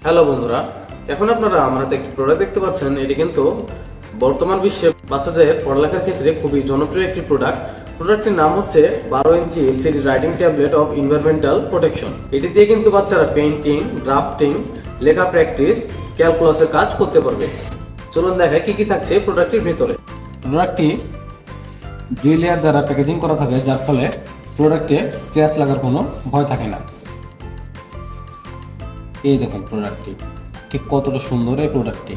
Hello বন্ধুরা, এখন আপনারা আমার হাতে একটি প্রোডাক্ট দেখতে পাচ্ছেন। এটি কিন্তু বর্তমান বিশ্বে বাচ্চাদের পড়ালেখার ক্ষেত্রে খুবই জনপ্রিয় একটি প্রোডাক্ট। প্রোডাক্টটির নাম হচ্ছে 12 ইঞ্চি LCD writing tablet of environmental protection. এটি দিয়ে কিন্তু বাচ্চারা পেইন্টিং, ড্রাফটিং, লেখা প্র্যাকটিস, ক্যালকুলাসের কাজ করতে পারবে। চলুন দেখাই কি কি থাকছে প্রোডাক্টটির ভিতরে। প্রোডাক্টটি 2 লেয়ার দ্বারা প্যাকেজিং করা থাকে, যার ফলে প্রোডাক্টে স্ক্র্যাচ লাগার কোনো ভয় থাকে না। এই দেখুন প্রোডাক্টটি ঠিক কতটা সুন্দর। এই প্রোডাক্টটি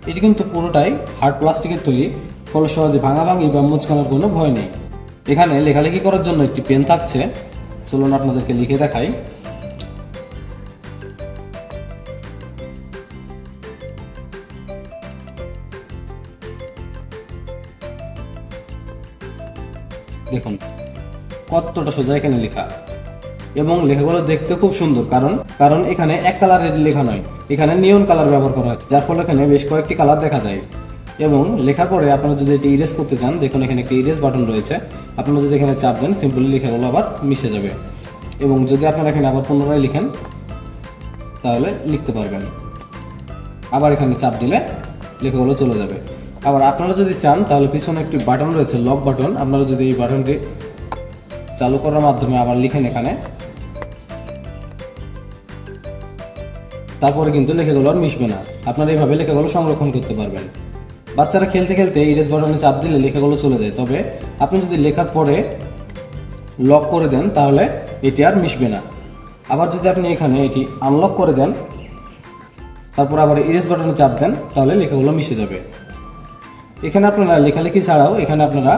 এটি কিন্তু পুরোটাই হার্ড প্লাস্টিকের তৈরি, ফলে সহজে ভাঙাভাঙি বা মুচকানোর কোনো ভয় নেই। এখানে লেখালেখি করার জন্য একটি পেন থাকছে, চলুন আপনাদেরকে লিখে দেখাই। দেখুন কতটা সোজা এখানে লেখা, এবং লেখাগুলো দেখতে খুব সুন্দর, কারণ এখানে এক কালারের লেখা নয়, এখানে নিয়ন কালার ব্যবহার করা হয়েছে, যার ফলে এখানে বেশ কয়েকটি কালার দেখা যায়। এবং লেখার পরে আপনারা যদি এটি ইরেজ করতে চান, দেখুন এখানে একটি ইরেজ বাটন রয়েছে, আপনারা যদি এখানে চাপ দেন সিম্পলি লেখাগুলো আবার মিশে যাবে। এবং যদি আপনারা এখানে আবার পুনরায় লিখেন তাহলে লিখতে পারবেন। আবার এখানে চাপ দিলে লেখাগুলো চলে যাবে। আবার আপনারা যদি চান তাহলে পিছনে একটি বাটন রয়েছে, লক বাটন, আপনারা যদি এই বাটনটি চালু করার মাধ্যমে আবার লিখেন এখানে, তারপরে কিন্তু লেখাগুলো আর মিশবে না। আপনারা এইভাবে লেখাগুলো সংরক্ষণ করতে পারবেন। বাচ্চারা খেলতে খেলতে ইরেজ বাটনে চাপ দিলে লেখাগুলো চলে যায়, তবে আপনি যদি লেখার পরে লক করে দেন তাহলে এটি আর মিশবে না। আবার যদি আপনি এখানে এটি আনলক করে দেন, তারপর আবার ইরেজ বাটনে চাপ দেন, তাহলে লেখাগুলো মিশে যাবে। এখানে আপনারা লেখালেখি ছাড়াও এখানে আপনারা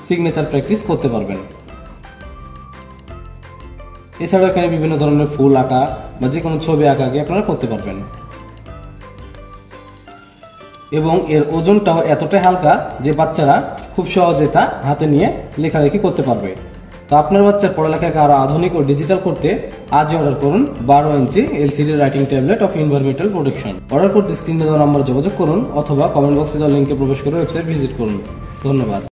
সিগনেচার প্র্যাকটিস করতে পারবেন। এছাড়াও এখানে বিভিন্ন ধরনের ফুল আঁকা বা যে কোনো ছবি আঁকাকে আপনারা করতে পারবেন। এবং এর ওজনটাও এতটাই হালকা যে বাচ্চারা খুব সহজে তা হাতে নিয়ে লেখালেখি করতে পারবে। তো আপনার বাচ্চার পড়ালেখাকে আরও আধুনিক ও ডিজিটাল করতে আজই অর্ডার করুন 12 ইঞ্চি LCD writing tablet of environmental protection. Order করতে স্ক্রিনে দেওয়া নম্বরে যোগাযোগ করুন অথবা কমেন্ট বক্সে দেওয়া লিঙ্কে প্রবেশ করে ওয়েবসাইট ভিজিট করুন। ধন্যবাদ।